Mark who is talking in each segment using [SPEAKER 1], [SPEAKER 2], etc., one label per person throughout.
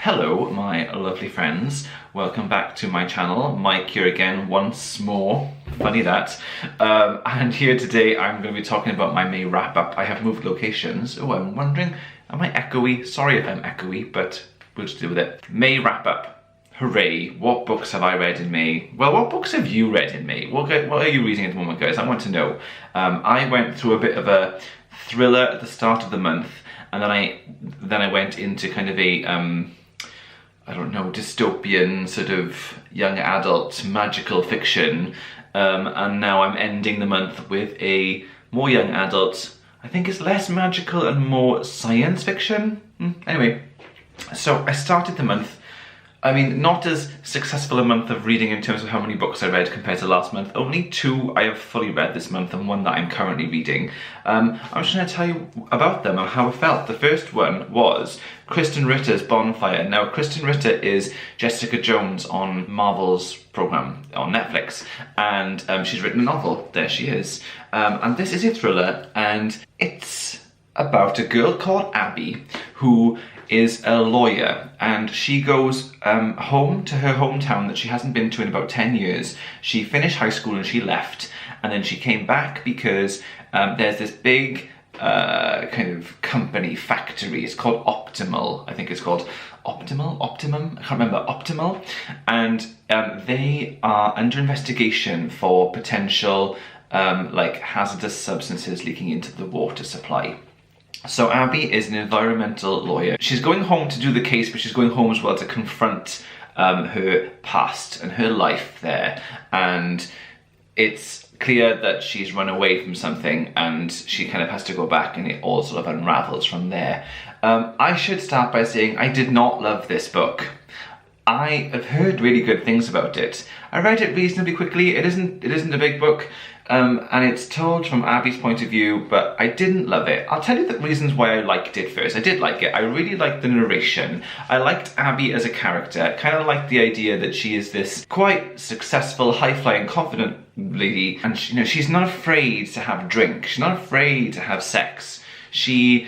[SPEAKER 1] Hello, my lovely friends. Welcome back to my channel. Mike here again once more. Funny that. And here today I'm going to be talking about my May wrap-up. I have moved locations. Oh, I'm wondering, am I echoey? Sorry if I'm echoey, but we'll just deal with it. May wrap-up. Hooray. What books have I read in May? Well, what books have you read in May? What are you reading at the moment, guys? I want to know. I went through a bit of a thriller at the start of the month, and then I went into kind of a I don't know, dystopian sort of young adult magical fiction, and now I'm ending the month with a more young adult. I think it's less magical and more science fiction. Anyway, so I started the month. I mean, not as successful a month of reading in terms of how many books I read compared to last month. Only 2 I have fully read this month and 1 that I'm currently reading. I'm just going to tell you about them and how I felt. The first one was Krysten Ritter's Bonfire. Now, Krysten Ritter is Jessica Jones on Marvel's program on Netflix, and she's written a novel. There she is. And this is a thriller, and it's about a girl called Abby who is a lawyer, and she goes home to her hometown that she hasn't been to in about 10 years. She finished high school and she left, and then she came back because there's this big kind of company factory. It's called Optimal. I think it's called Optimum? I can't remember. Optimal. And they are under investigation for potential like hazardous substances leaking into the water supply. So Abby is an environmental lawyer. She's going home to do the case, but she's going home as well to confront her past and her life there. And it's clear that she's run away from something, and she kind of has to go back, and it all sort of unravels from there. I should start by saying I did not love this book. I have heard really good things about it. I read it reasonably quickly. It isn't a big book, and it's told from Abby's point of view, but I didn't love it. I'll tell you the reasons why I liked it first. I did like it. I really liked the narration. I liked Abby as a character. Kind of liked the idea that she is this quite successful, high-flying, confident lady, and she's not afraid to have drink. She's not afraid to have sex. She's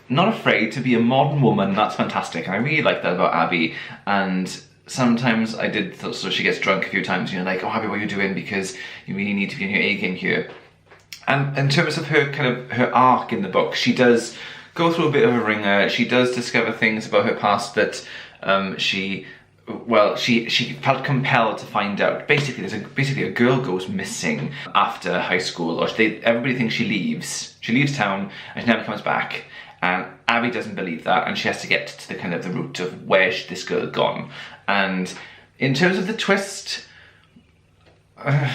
[SPEAKER 1] not afraid to be a modern woman. That's fantastic, and I really like that about Abby. And sometimes I did, so she gets drunk a few times, like, oh Abby, what are you doing? Because you really need to be in your A game here. And in terms of her arc in the book, she does go through a bit of a ringer. She does discover things about her past that she felt compelled to find out. Basically a girl goes missing after high school, or everybody thinks she leaves. She leaves town and she never comes back. And Abby doesn't believe that, and she has to get to the root of where this girl had gone. And in terms of the twist, and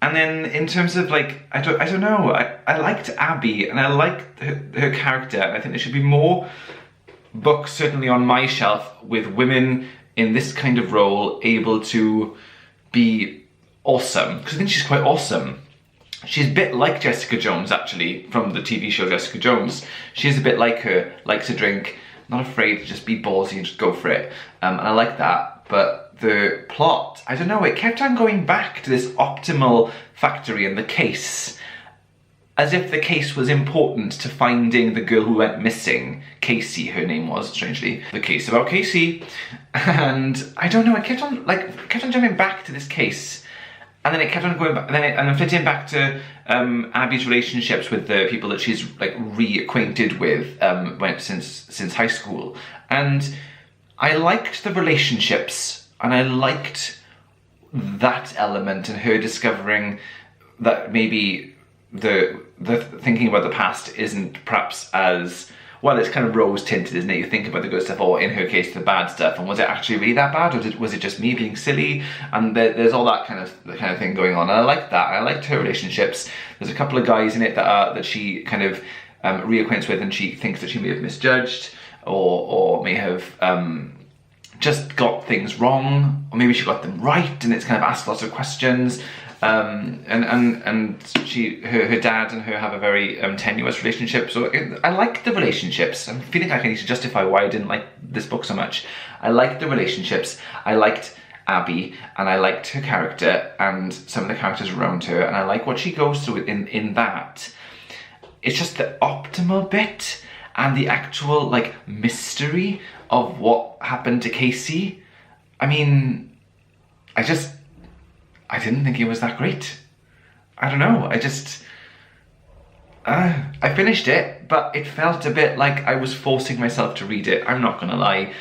[SPEAKER 1] then in terms of like, I don't know, I liked Abby and I liked her character, and I think there should be more books, certainly on my shelf, with women in this kind of role able to be awesome, because I think she's quite awesome. She's a bit like Jessica Jones, actually, from the TV show Jessica Jones. She's a bit like her, likes to drink, not afraid to just be ballsy and just go for it. And I like that, but the plot, I don't know, it kept on going back to this Optimal factory and the case, as if the case was important to finding the girl who went missing. Casey, her name was, strangely. The case about Casey. And I don't know, it kept on jumping back to this case. And then it kept on going back, and then fitting back to Abby's relationships with the people that she's like reacquainted with since high school. And I liked the relationships, and I liked that element, and her discovering that maybe the thinking about the past isn't perhaps as well. It's kind of rose tinted, isn't it? You think about the good stuff, or in her case, the bad stuff, and was it actually really that bad, or was it just me being silly? And there's all that kind of thing going on. And I liked that. I liked her relationships. There's a couple of guys in it that she kind of reacquaints with, and she thinks that she may have misjudged, or may have just got things wrong, or maybe she got them right, and it's kind of asked lots of questions. And her dad and her have a very tenuous relationship. So I like the relationships. I'm feeling like I need to justify why I didn't like this book so much. I liked the relationships. I liked Abby, and I liked her character and some of the characters around her, and I like what she goes through in that. It's just the Optimal bit, and the actual like mystery of what happened to Casey, I mean, I didn't think it was that great. I don't know, I finished it, but it felt a bit like I was forcing myself to read it. I'm not gonna lie.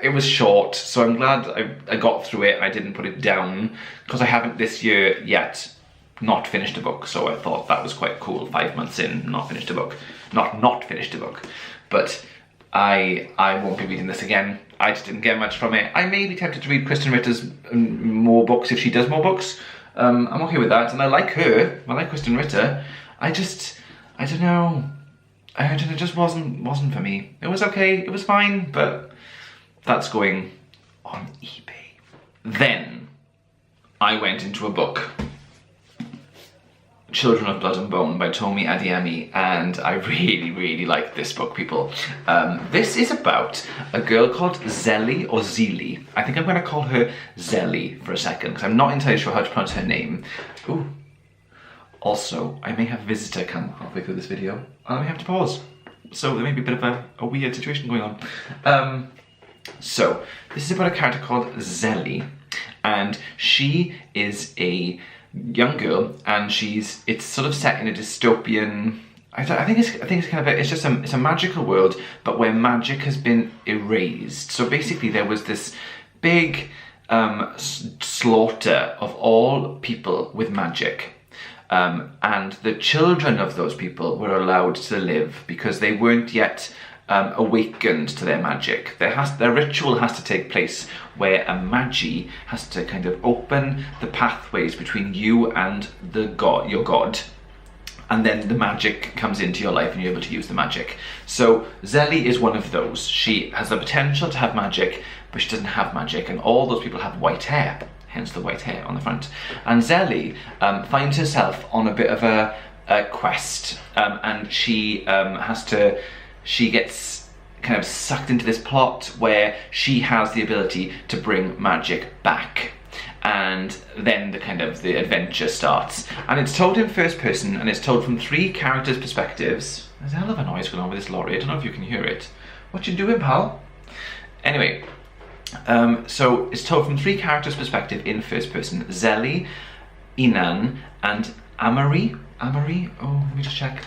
[SPEAKER 1] It was short, so I'm glad I got through it. I didn't put it down, because I haven't this year yet not finished a book, so I thought that was quite cool. 5 months in, not finished a book. Not finished a book. But I won't be reading this again. I just didn't get much from it. I may be tempted to read Krysten Ritter's more books if she does more books. I'm okay with that, and I like her. I like Krysten Ritter. I don't know. It just wasn't for me. It was okay, it was fine, but that's going on eBay. Then I went into a book, Children of Blood and Bone by Tomi Adeyemi, and I really like this book, people. This is about a girl called Zelly, or Zeely. I think I'm going to call her Zelly for a second, because I'm not entirely sure how to pronounce her name. Ooh. Also, I may have a visitor come halfway through this video, and I may have to pause. So there may be a bit of a weird situation going on. So, this is about a character called Zelly, and she is a young girl, and it's sort of set in a dystopian, I think it's kind of it's a magical world, but where magic has been erased. So basically there was this big slaughter of all people with magic. And the children of those people were allowed to live because they weren't yet awakened to their magic. Their ritual has to take place where a magi has to kind of open the pathways between you and your god, and then the magic comes into your life and you're able to use the magic. So Zelly is one of those. She has the potential to have magic, but she doesn't have magic, and all those people have white hair, hence the white hair on the front. And Zelly finds herself on a bit of a quest, and she gets kind of sucked into this plot where she has the ability to bring magic back. And then the adventure starts. And it's told in first person, and it's told from 3 characters' perspectives. There's a hell of a noise going on with this lorry. I don't know if you can hear it. What you doing, pal? Anyway, so it's told from 3 characters' perspective in first person. Zelly, Inan, and Amari. Amari? Oh, let me just check.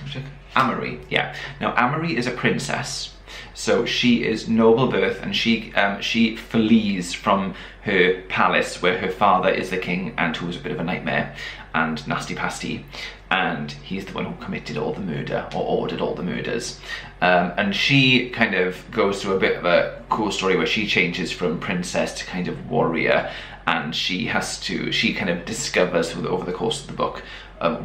[SPEAKER 1] Amari, yeah. Now, Amari is a princess. So she is noble birth, and she flees from her palace where her father is the king, and who was a bit of a nightmare and nasty pasty, and he's the one who committed all the murder, or ordered all the murders. And she kind of goes through a bit of a cool story where she changes from princess to kind of warrior, and she kind of discovers over the course of the book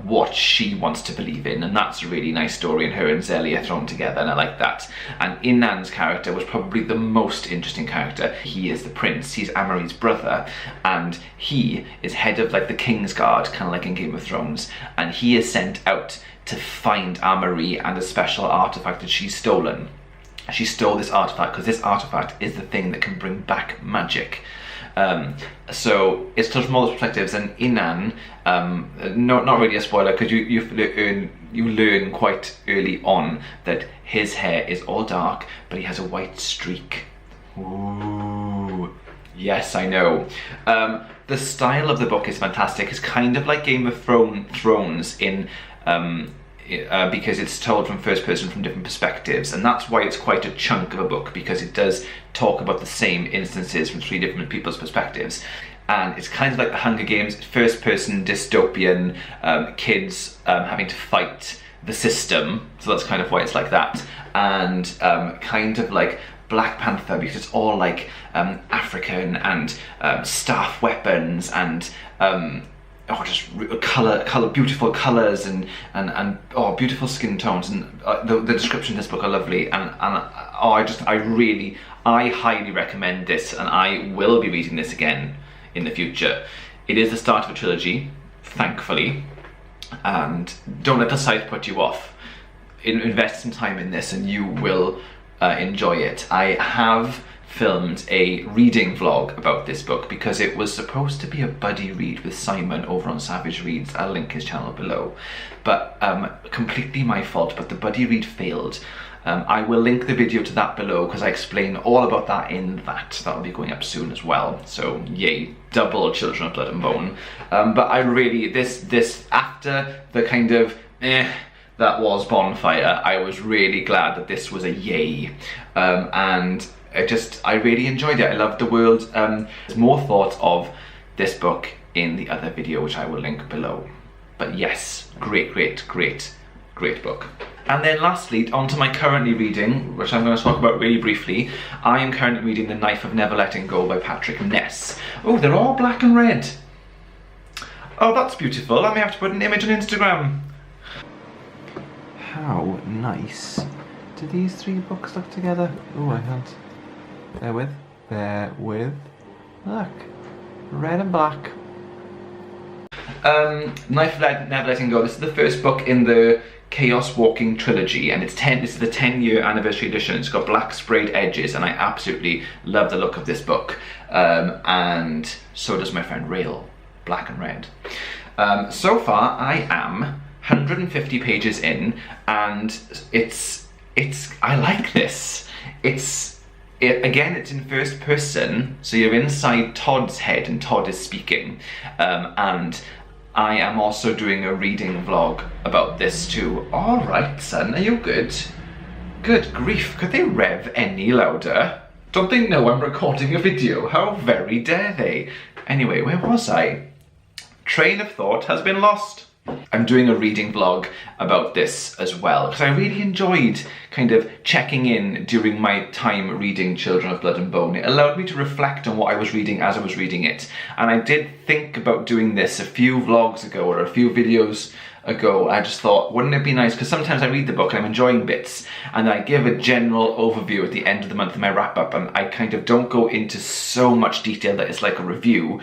[SPEAKER 1] what she wants to believe in, and that's a really nice story, and her and Zelly are thrown together, and I like that. And Inan's character was probably the most interesting character. He is the prince, he's Amari's brother, and he is head of like the King's Guard, kind of like in Game of Thrones, and he is sent out to find Amari and a special artifact that she's stolen. She stole this artifact because this artifact is the thing that can bring back magic. So it's told from all those perspectives, and Inan, not really a spoiler, because you learn quite early on that his hair is all dark, but he has a white streak. Ooh, yes, I know. The style of the book is fantastic. It's kind of like Game of Thrones in because it's told from first person from different perspectives, and that's why it's quite a chunk of a book, because it does talk about the same instances from 3 different people's perspectives. And it's kind of like the Hunger Games, first person dystopian, kids having to fight the system, so that's kind of why it's like that. And kind of like Black Panther, because it's all like African and staff weapons and just beautiful colours and beautiful skin tones, and the description of this book are lovely, and I highly recommend this, and I will be reading this again in the future. It is the start of a trilogy, thankfully, and don't let the sight put you off. Invest some time in this and you will enjoy it. I have filmed a reading vlog about this book because it was supposed to be a buddy read with Simon over on Savage Reads. I'll link his channel below. But completely my fault, but the buddy read failed. I will link the video to that below because I explain all about that in that. That'll be going up soon as well. So yay, double Children of Blood and Bone. But I really, this after the kind of that was Bonfire, I was really glad that this was a yay. And I really enjoyed it. I loved the world. There's more thoughts of this book in the other video, which I will link below. But yes, great book. And then lastly, on to my currently reading, which I'm going to talk about really briefly. I am currently reading The Knife of Never Letting Go by Patrick Ness. Oh, they're all black and red. Oh, that's beautiful. I may have to put an image on Instagram. How nice do these three books look together? Oh, I can't. Bear with. Look, red and black. Knife of Never Letting Go. This is the first book in the Chaos Walking trilogy, and this is the 10-year anniversary edition. It's got black sprayed edges, and I absolutely love the look of this book. And so does my friend Rail, black and red. So far, I am 150 pages in, and I like this. Again, it's in first person, so you're inside Todd's head and Todd is speaking. And I am also doing a reading vlog about this too. All right, son, are you good? Good grief, could they rev any louder? Don't they know I'm recording a video? How very dare they? Anyway, where was I? Train of thought has been lost. I'm doing a reading vlog about this as well because I really enjoyed kind of checking in during my time reading Children of Blood and Bone. It allowed me to reflect on what I was reading as I was reading it, and I did think about doing this a few vlogs ago or a few videos ago. I just thought, wouldn't it be nice, because sometimes I read the book and I'm enjoying bits and I give a general overview at the end of the month in my wrap up, and I kind of don't go into so much detail that it's like a review.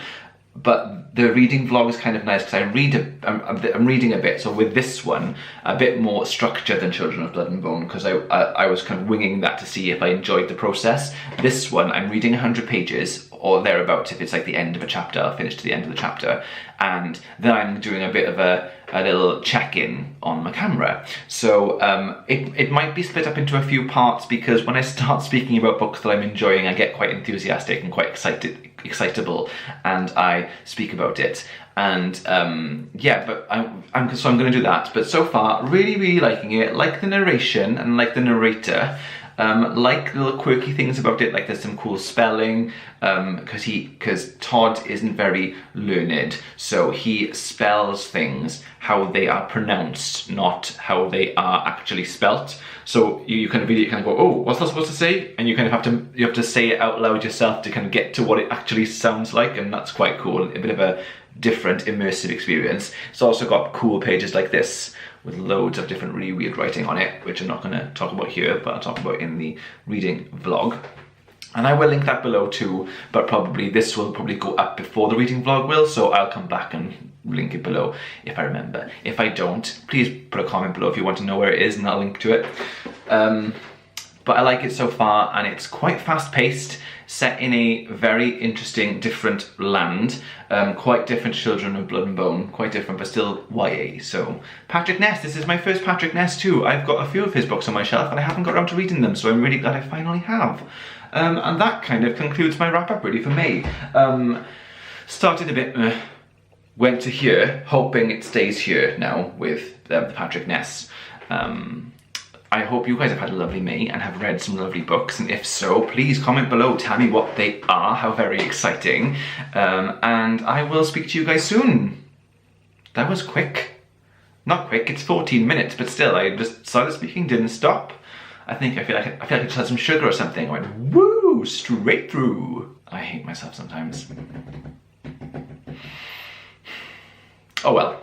[SPEAKER 1] But the reading vlog is kind of nice because I'm reading a bit, so with this one, a bit more structure than Children of Blood and Bone, because I was kind of winging that to see if I enjoyed the process. This one, I'm reading 100 pages, or thereabouts. If it's like the end of a chapter, I'll finish to the end of the chapter, and then I'm doing a bit of a little check-in on my camera. So it might be split up into a few parts, because when I start speaking about books that I'm enjoying, I get quite enthusiastic and quite excitable, and I speak about it. And yeah, but so I'm going to do that. But so far, really liking it. Like the narration and like the narrator. Like little quirky things about it, like there's some cool spelling, because Todd isn't very learned, so he spells things how they are pronounced, not how they are actually spelt. So you kind of read it, kind of go, oh, what's that supposed to say? And you kind of have to say it out loud yourself to kind of get to what it actually sounds like, and that's quite cool. A bit of a different immersive experience. It's also got cool pages like this with loads of different really weird writing on it, which I'm not going to talk about here, but I'll talk about in the reading vlog. And I will link that below too, but this will probably go up before the reading vlog will, so I'll come back and link it below if I remember. If I don't, please put a comment below if you want to know where it is, and I'll link to it. But I like it so far, and it's quite fast-paced, set in a very interesting, different land. Quite different to Children of Blood and Bone, quite different, but still YA. So, Patrick Ness, this is my first Patrick Ness too. I've got a few of his books on my shelf, and I haven't got around to reading them, so I'm really glad I finally have. And that kind of concludes my wrap-up really for May. Started a bit, went to here, hoping it stays here now with the Patrick Ness. I hope you guys have had a lovely May and have read some lovely books, and if so, please comment below, tell me what they are, how very exciting, and I will speak to you guys soon. That was quick. Not quick, it's 14 minutes, but still, I just started speaking, didn't stop. I feel like I just had some sugar or something. I went, woo, straight through. I hate myself sometimes. Oh well.